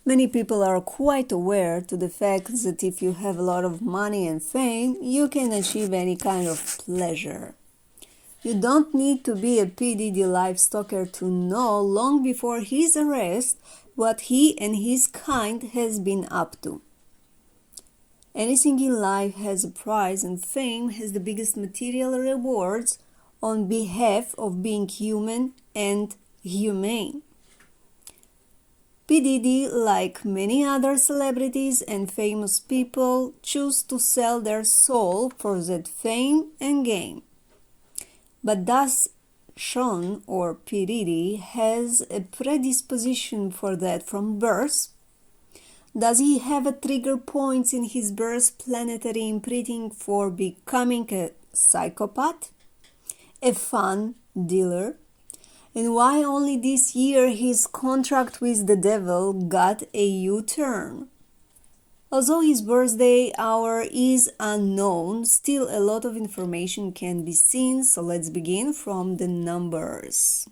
Many people are quite aware to the fact that if you have a lot of money and fame, you can achieve any kind of pleasure. You don't need to be a DIDDY life stalker to know long before his arrest what he and his kind has been up to. Anything in life has a price, and fame has the biggest material rewards on behalf of being human and humane. DIDDY, like many other celebrities and famous people, choose to sell their soul for that fame and gain. But does Sean or DIDDY has a predisposition for that from birth? Does he have a trigger points in his birth planetary imprinting for becoming a psychopath, a fun dealer? And why only this year his contract with the devil got a U-turn? Although his birthday hour is unknown, still a lot of information can be seen, so let's begin from the numbers.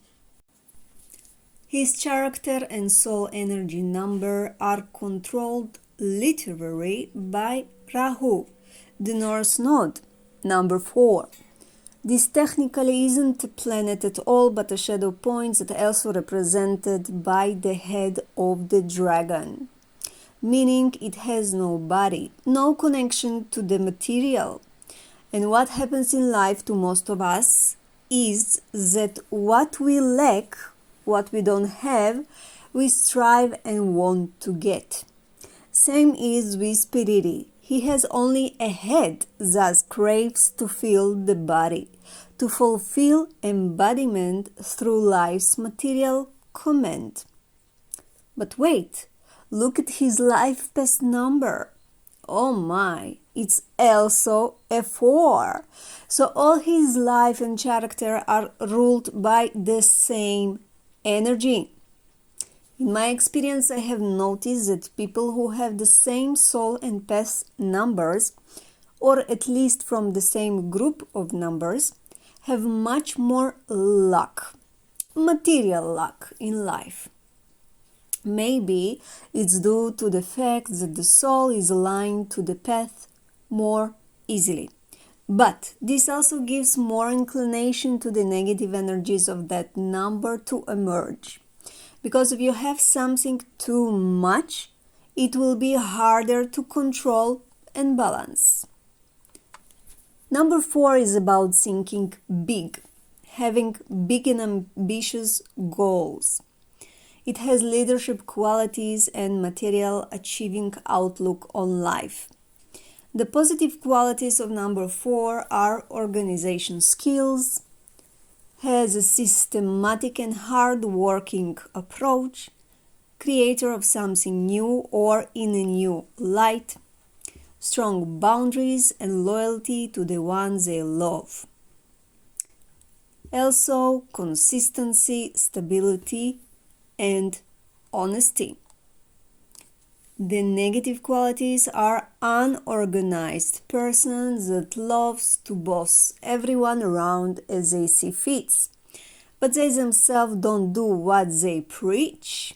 His character and soul energy number are controlled literally by Rahu, the North Node, number 4. This technically isn't a planet at all, but a shadow point that also represented by the head of the dragon, meaning it has no body, no connection to the material. And what happens in life to most of us is that what we lack, what we don't have, we strive and want to get. Same is with DIDDY. He has only a head, thus craves to feel the body, to fulfill embodiment through life's material command. But wait, look at his life path number. Oh my, it's also a 4. So all his life and character are ruled by the same energy. In my experience, I have noticed that people who have the same soul and path numbers, or at least from the same group of numbers, have much more luck, material luck in life. Maybe it's due to the fact that the soul is aligned to the path more easily. But this also gives more inclination to the negative energies of that number to emerge. Because if you have something too much, it will be harder to control and balance. Number 4 is about thinking big, having big and ambitious goals. It has leadership qualities and material achieving outlook on life. The positive qualities of number 4 are organization skills, has a systematic and hard-working approach, creator of something new or in a new light, strong boundaries and loyalty to the ones they love. Also, consistency, stability, and honesty. The negative qualities are unorganized person that loves to boss everyone around as they see fit, but they themselves don't do what they preach.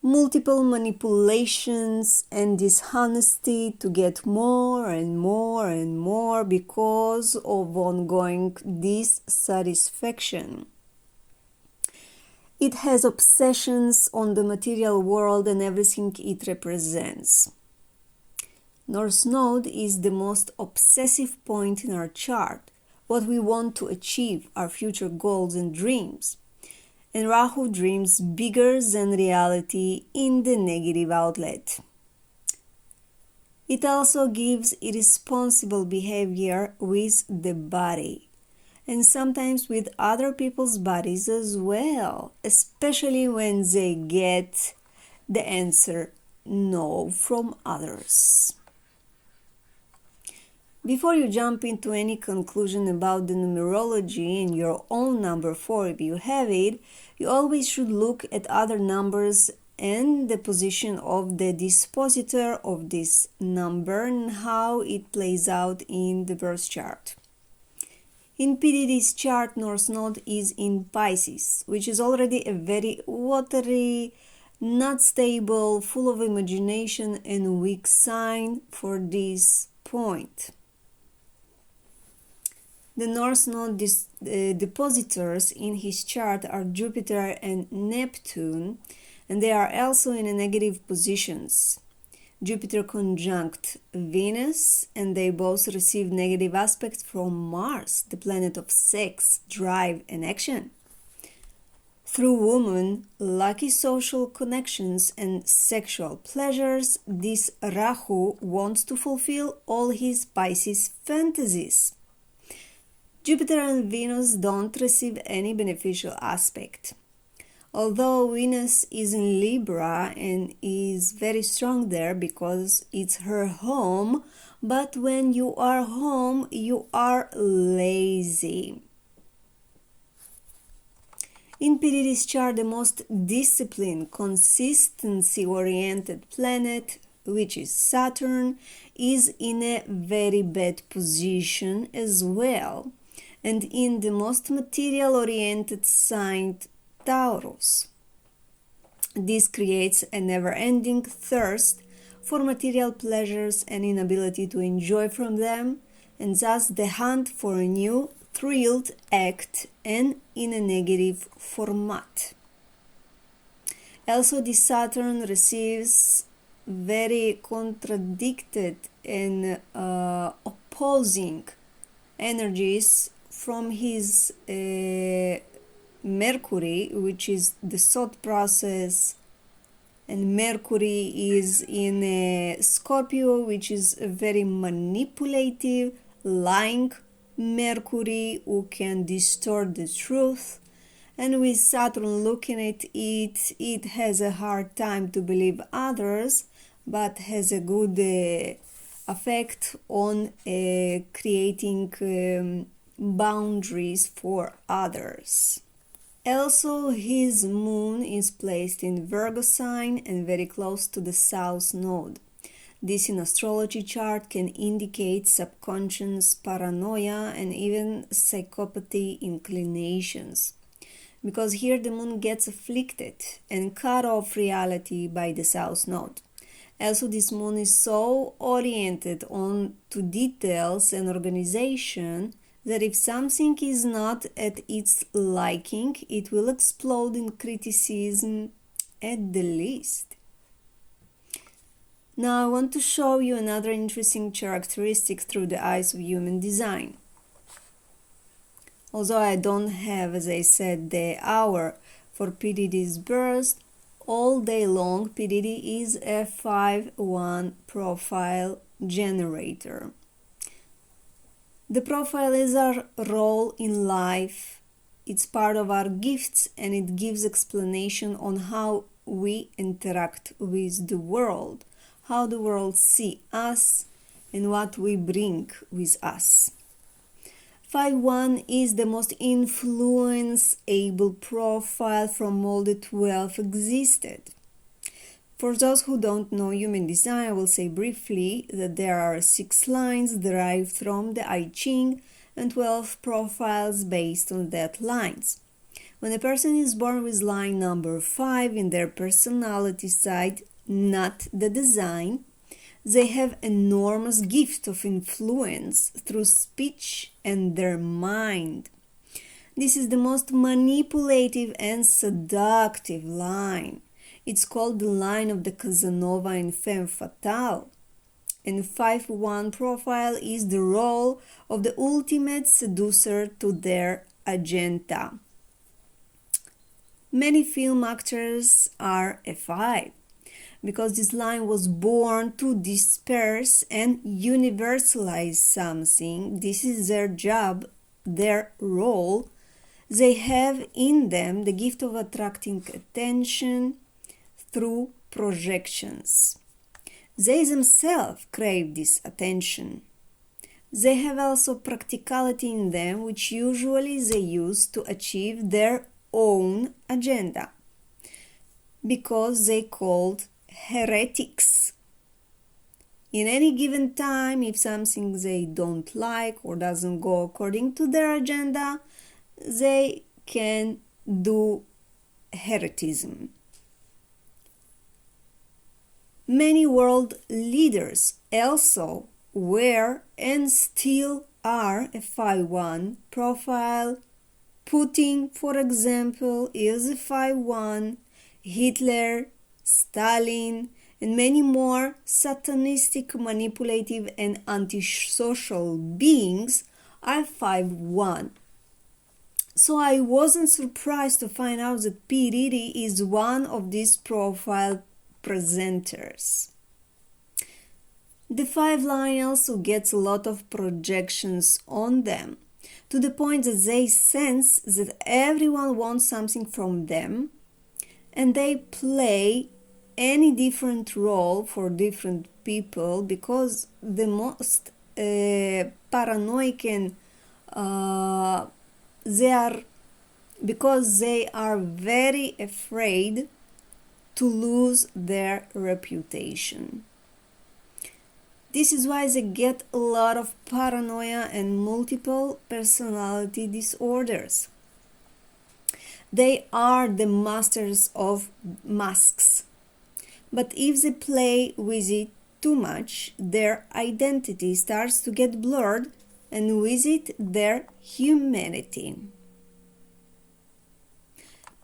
Multiple manipulations and dishonesty to get more and more and more because of ongoing dissatisfaction. It has obsessions on the material world and everything it represents. North Node is the most obsessive point in our chart, what we want to achieve, our future goals and dreams. And Rahu dreams bigger than reality in the negative outlet. It also gives irresponsible behavior with the body, and sometimes with other people's bodies as well, especially when they get the answer no from others. Before you jump into any conclusion about the numerology and your own number 4 if you have it, you always should look at other numbers and the position of the dispositor of this number and how it plays out in the birth chart. In DIDDY's chart, North Node is in Pisces, which is already a very watery not stable, full of imagination, and weak sign for this point. The North Node depositors in his chart are Jupiter and Neptune, and they are also in a negative positions. Jupiter conjunct Venus, and they both receive negative aspects from Mars, the planet of sex, drive, and action. Through woman, lucky social connections, and sexual pleasures, this Rahu wants to fulfill all his Pisces fantasies. Jupiter and Venus don't receive any beneficial aspect. Although Venus is in Libra and is very strong there because it's her home, but when you are home, you are lazy. In Piridi's chart, the most disciplined, consistency-oriented planet, which is Saturn, is in a very bad position as well, and in the most material-oriented sign, Taurus. This creates a never-ending thirst for material pleasures and inability to enjoy from them, and thus the hunt for a new thrilled act and in a negative format. Also, this Saturn receives very contradicted and opposing energies from his Mercury, which is the thought process, and Mercury is in Scorpio, which is a very manipulative, lying Mercury who can distort the truth, and with Saturn looking at it, it has a hard time to believe others, but has a good effect on creating boundaries for others. Also, his moon is placed in Virgo sign and very close to the South Node. This in astrology chart can indicate subconscious paranoia and even psychopathy inclinations, because here the moon gets afflicted and cut off reality by the South Node. Also, this moon is so oriented on to details and organization that if something is not at its liking, it will explode in criticism at the least. Now I want to show you another interesting characteristic through the eyes of human design. Although I don't have, as I said, the hour for PDD's birth, all day long PDD is a 5-1 profile generator. The profile is our role in life. It's part of our gifts and it gives explanation on how we interact with the world, how the world sees us, and what we bring with us. 5-1 is the most influence-able profile from all the 12 existed. For those who don't know human design, I will say briefly that there are 6 lines derived from the I Ching and 12 profiles based on that lines. When a person is born with line number 5 in their personality side, not the design, they have enormous gift of influence through speech and their mind. This is the most manipulative and seductive line. It's called the line of the Casanova in Femme Fatale. And 5-1 profile is the role of the ultimate seducer to their agenda. Many film actors are a 5 because this line was born to disperse and universalize something. This is their job, their role. They have in them the gift of attracting attention through projections. They themselves crave this attention. They have also practicality in them, which usually they use to achieve their own agenda, because they called heretics. In any given time, if something they don't like or doesn't go according to their agenda, they can do heretism. Many world leaders also were and still are a 5-1 profile. Putin, for example, is a 5-1. Hitler, Stalin, and many more satanistic, manipulative, and antisocial beings are 5-1. So I wasn't surprised to find out that P. Diddy is one of these profile presenters. The 5-line also gets a lot of projections on them, to the point that they sense that everyone wants something from them, and they play any different role for different people because the most paranoid and they are very afraid to lose their reputation. This is why they get a lot of paranoia and multiple personality disorders. They are the masters of masks. But if they play with it too much, their identity starts to get blurred, and with it their humanity.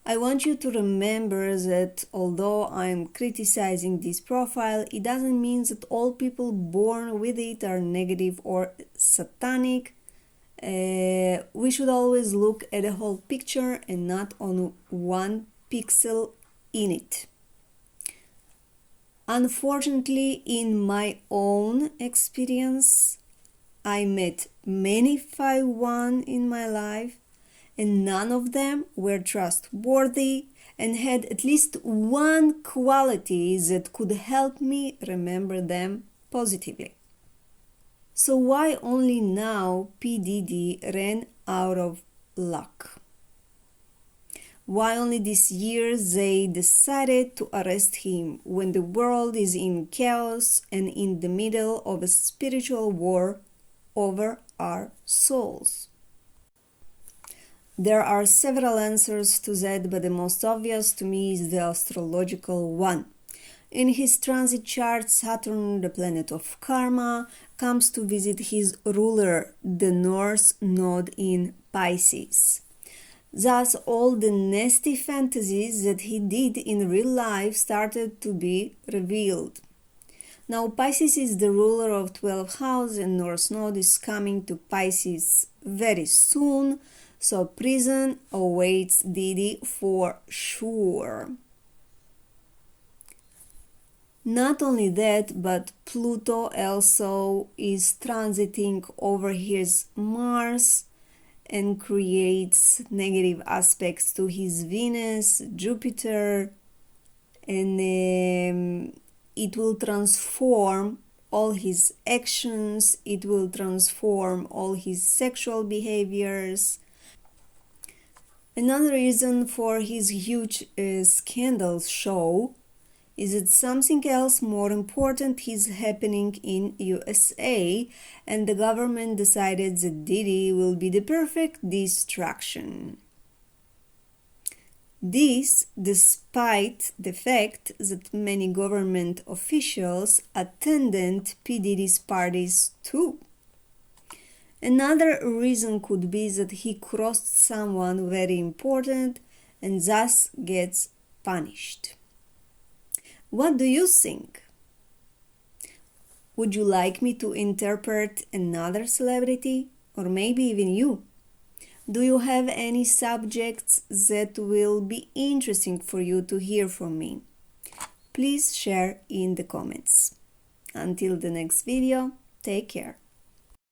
I want you to remember that although I'm criticizing this profile, it doesn't mean that all people born with it are negative or satanic. We should always look at the whole picture and not on one pixel in it. Unfortunately, in my own experience, I met many 5-1 in my life, and none of them were trustworthy and had at least one quality that could help me remember them positively. So why only now P. Diddy ran out of luck? Why only this year they decided to arrest him when the world is in chaos and in the middle of a spiritual war over our souls? There are several answers to that, but the most obvious to me is the astrological one. In his transit chart, Saturn, the planet of karma, comes to visit his ruler, the North Node in Pisces. Thus, all the nasty fantasies that he did in real life started to be revealed. Now, Pisces is the ruler of 12th house, and North Node is coming to Pisces very soon, so prison awaits Diddy for sure. Not only that, but Pluto also is transiting over his Mars and creates negative aspects to his Venus, Jupiter, and it will transform all his actions, it will transform all his sexual behaviors. Another reason for his huge scandals show is that something else more important is happening in USA, and the government decided that Diddy will be the perfect distraction. This despite the fact that many government officials attended P. Diddy's parties too. Another reason could be that he crossed someone very important and thus gets punished. What do you think? Would you like me to interpret another celebrity, or maybe even you? Do you have any subjects that will be interesting for you to hear from me? Please share in the comments. Until the next video, take care.